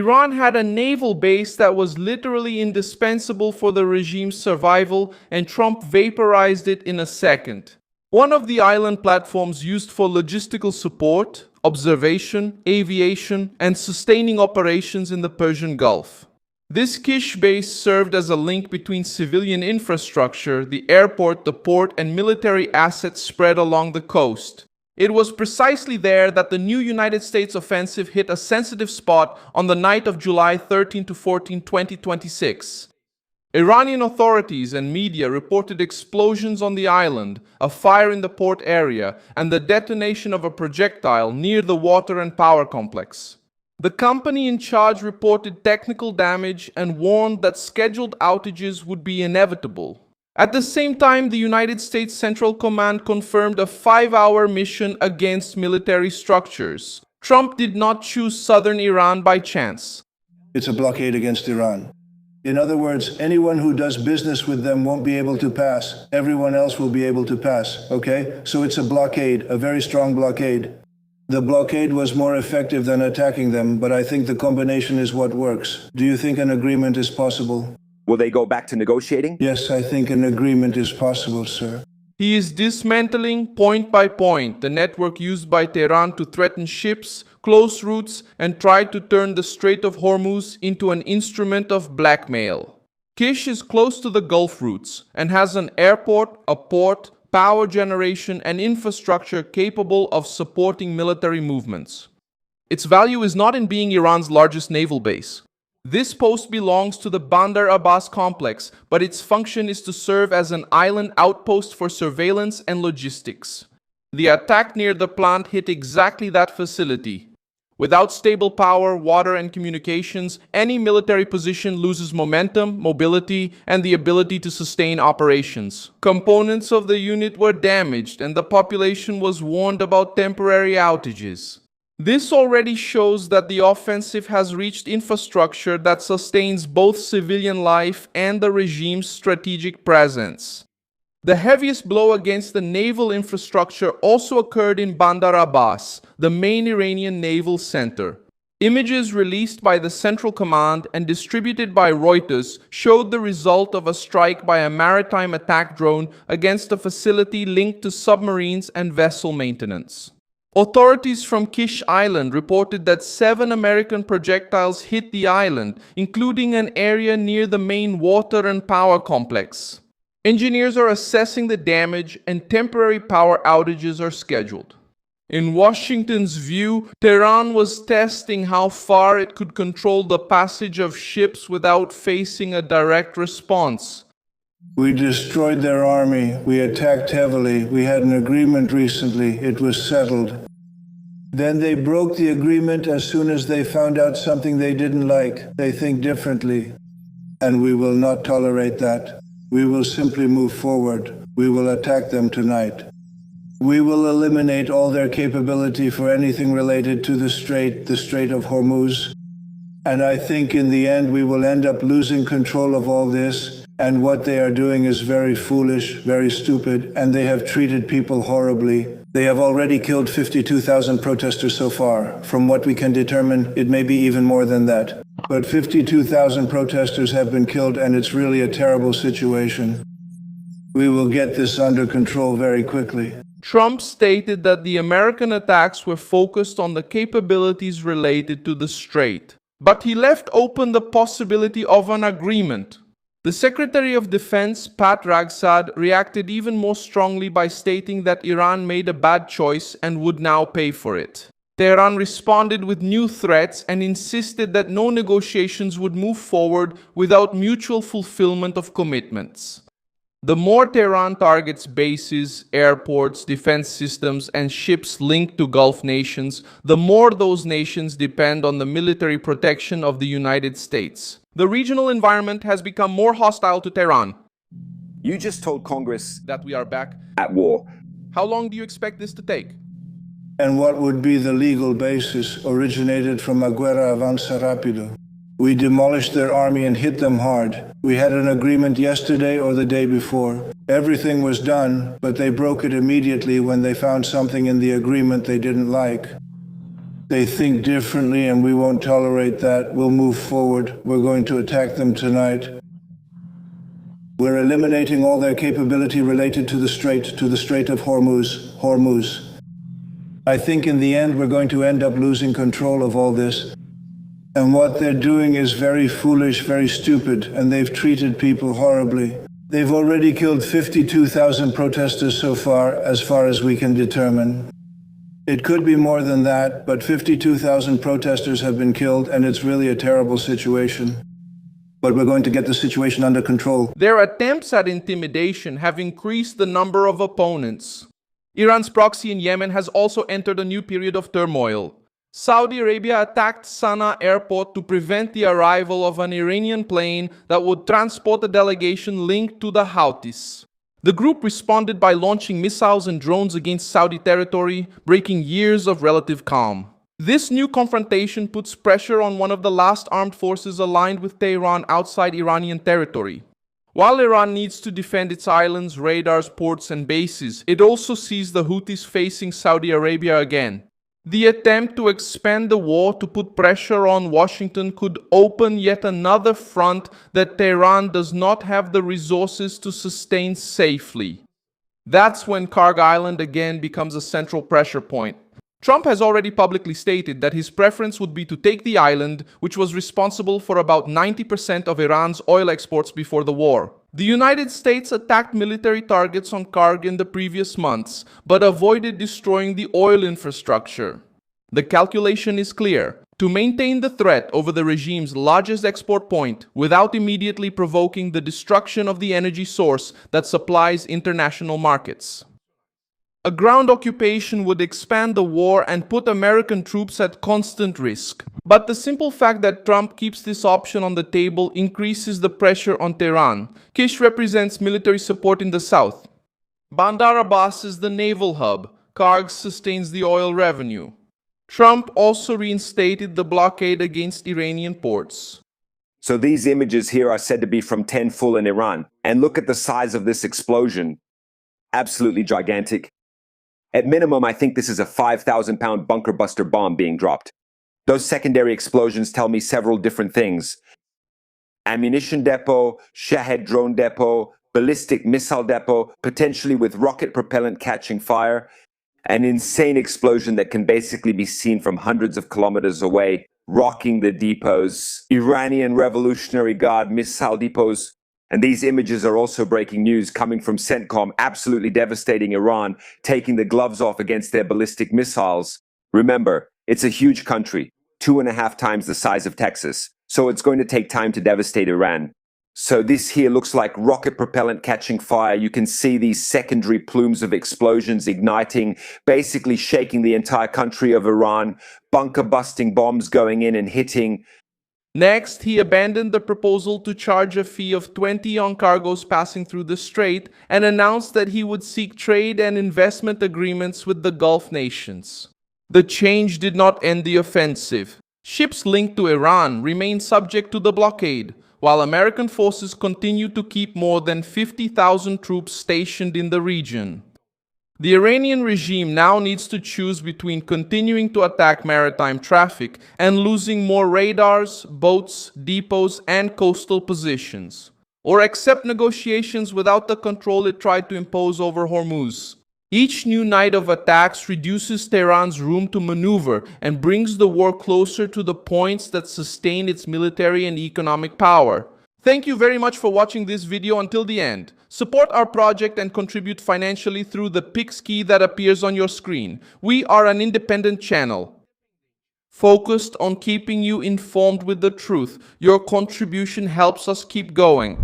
Iran had a naval base that was literally indispensable for the regime's survival, and Trump vaporized it in a second. One of the island platforms used for logistical support, observation, aviation, and sustaining operations in the Persian Gulf. This Kish base served as a link between civilian infrastructure, the airport, the port, and military assets spread along the coast. It was precisely there that the new United States offensive hit a sensitive spot on the night of July 13 to 14, 2026. Iranian authorities and media reported explosions on the island, a fire in the port area, and the detonation of a projectile near the water and power complex. The company in charge reported technical damage and warned that scheduled outages would be inevitable. At the same time, the United States Central Command confirmed a 5-hour mission against military structures. Trump did not choose southern Iran by chance. It's a blockade against Iran. In other words, anyone who does business with them won't be able to pass. Everyone else will be able to pass, okay? So it's a blockade, a very strong blockade. The blockade was more effective than attacking them, but I think the combination is what works. Do you think an agreement is possible? Will they go back to negotiating? Yes, I think an agreement is possible, sir. He is dismantling, point by point, the network used by Tehran to threaten ships, close routes, and try to turn the Strait of Hormuz into an instrument of blackmail. Kish is close to the Gulf routes and has an airport, a port, power generation, and infrastructure capable of supporting military movements. Its value is not in being Iran's largest naval base. This post belongs to the Bandar Abbas complex, but its function is to serve as an island outpost for surveillance and logistics. The attack near the plant hit exactly that facility. Without stable power, water, and communications, any military position loses momentum, mobility, and the ability to sustain operations. Components of the unit were damaged, and the population was warned about temporary outages. This already shows that the offensive has reached infrastructure that sustains both civilian life and the regime's strategic presence. The heaviest blow against the naval infrastructure also occurred in Bandar Abbas, the main Iranian naval center. Images released by the Central Command and distributed by Reuters showed the result of a strike by a maritime attack drone against a facility linked to submarines and vessel maintenance. Authorities from Kish Island reported that 7 American projectiles hit the island, including an area near the main water and power complex. Engineers are assessing the damage, and temporary power outages are scheduled. In Washington's view, Tehran was testing how far it could control the passage of ships without facing a direct response. We destroyed their army. We attacked heavily. We had an agreement recently. It was settled. Then they broke the agreement as soon as they found out something they didn't like. They think differently. And we will not tolerate that. We will simply move forward. We will attack them tonight. We will eliminate all their capability for anything related to the Strait of Hormuz. And I think in the end we will end up losing control of all this. And what they are doing is very foolish, very stupid, and they have treated people horribly. They have already killed 52,000 protesters so far. From what we can determine, it may be even more than that. But 52,000 protesters have been killed, and it's really a terrible situation. We will get this under control very quickly. Trump stated that the American attacks were focused on the capabilities related to the Strait, but he left open the possibility of an agreement. The Secretary of Defense, Pat Ragsad, reacted even more strongly by stating that Iran made a bad choice and would now pay for it. Tehran responded with new threats and insisted that no negotiations would move forward without mutual fulfillment of commitments. The more Tehran targets bases, airports, defense systems, and ships linked to Gulf nations, the more those nations depend on the military protection of the United States. The regional environment has become more hostile to Tehran. You just told Congress That we are back at war. How long do you expect this to take? And what would be the legal basis originated from a guerra avanza rápido? We demolished their army and hit them hard. We had an agreement yesterday or the day before. Everything was done, but they broke it immediately when they found something in the agreement they didn't like. They think differently, and we won't tolerate that. We'll move forward. We're going to attack them tonight. We're eliminating all their capability related to the Strait of Hormuz. I think in the end, we're going to end up losing control of all this. And what they're doing is very foolish, very stupid, and they've treated people horribly. They've already killed 52,000 protesters so far as we can determine. It could be more than that, but 52,000 protesters have been killed, and it's really a terrible situation. But we're going to get the situation under control. Their attempts at intimidation have increased the number of opponents. Iran's proxy in Yemen has also entered a new period of turmoil. Saudi Arabia attacked Sana'a airport to prevent the arrival of an Iranian plane that would transport a delegation linked to the Houthis. The group responded by launching missiles and drones against Saudi territory, breaking years of relative calm. This new confrontation puts pressure on one of the last armed forces aligned with Tehran outside Iranian territory. While Iran needs to defend its islands, radars, ports, and bases, it also sees the Houthis facing Saudi Arabia again. The attempt to expand the war to put pressure on Washington could open yet another front that Tehran does not have the resources to sustain safely. That's when Kargh Island again becomes a central pressure point. Trump has already publicly stated that his preference would be to take the island, which was responsible for about 90% of Iran's oil exports before the war. The United States attacked military targets on Kargh in the previous months, but avoided destroying the oil infrastructure. The calculation is clear: to maintain the threat over the regime's largest export point without immediately provoking the destruction of the energy source that supplies international markets. A ground occupation would expand the war and put American troops at constant risk. But the simple fact that Trump keeps this option on the table increases the pressure on Tehran. Kish represents military support in the south. Bandar Abbas is the naval hub. Kargh sustains the oil revenue. Trump also reinstated the blockade against Iranian ports. So these images here are said to be from 10 full in Iran. And look at the size of this explosion. Absolutely gigantic. At minimum, I think this is a 5,000-pound bunker buster bomb being dropped. Those secondary explosions tell me several different things. Ammunition depot, Shahed drone depot, ballistic missile depot, potentially with rocket propellant catching fire. An insane explosion that can basically be seen from hundreds of kilometers away, rocking the depots. Iranian Revolutionary Guard missile depots. And these images are also breaking news coming from CENTCOM, absolutely devastating Iran, taking the gloves off against their ballistic missiles. Remember, it's a huge country, 2.5 times the size of Texas, so it's going to take time to devastate Iran. So this here looks like rocket propellant catching fire. You can see these secondary plumes of explosions igniting, basically shaking the entire country of Iran, bunker busting bombs going in and hitting. Next, he abandoned the proposal to charge a fee of 20 on cargoes passing through the strait and announced that he would seek trade and investment agreements with the Gulf nations. The change did not end the offensive. Ships linked to Iran remain subject to the blockade, while American forces continue to keep more than 50,000 troops stationed in the region. The Iranian regime now needs to choose between continuing to attack maritime traffic and losing more radars, boats, depots, and coastal positions, or accept negotiations without the control it tried to impose over Hormuz. Each new night of attacks reduces Tehran's room to maneuver and brings the war closer to the points that sustain its military and economic power. Thank you very much for watching this video until the end. Support our project and contribute financially through the Pix key that appears on your screen. We are an independent channel, focused on keeping you informed with the truth. Your contribution helps us keep going.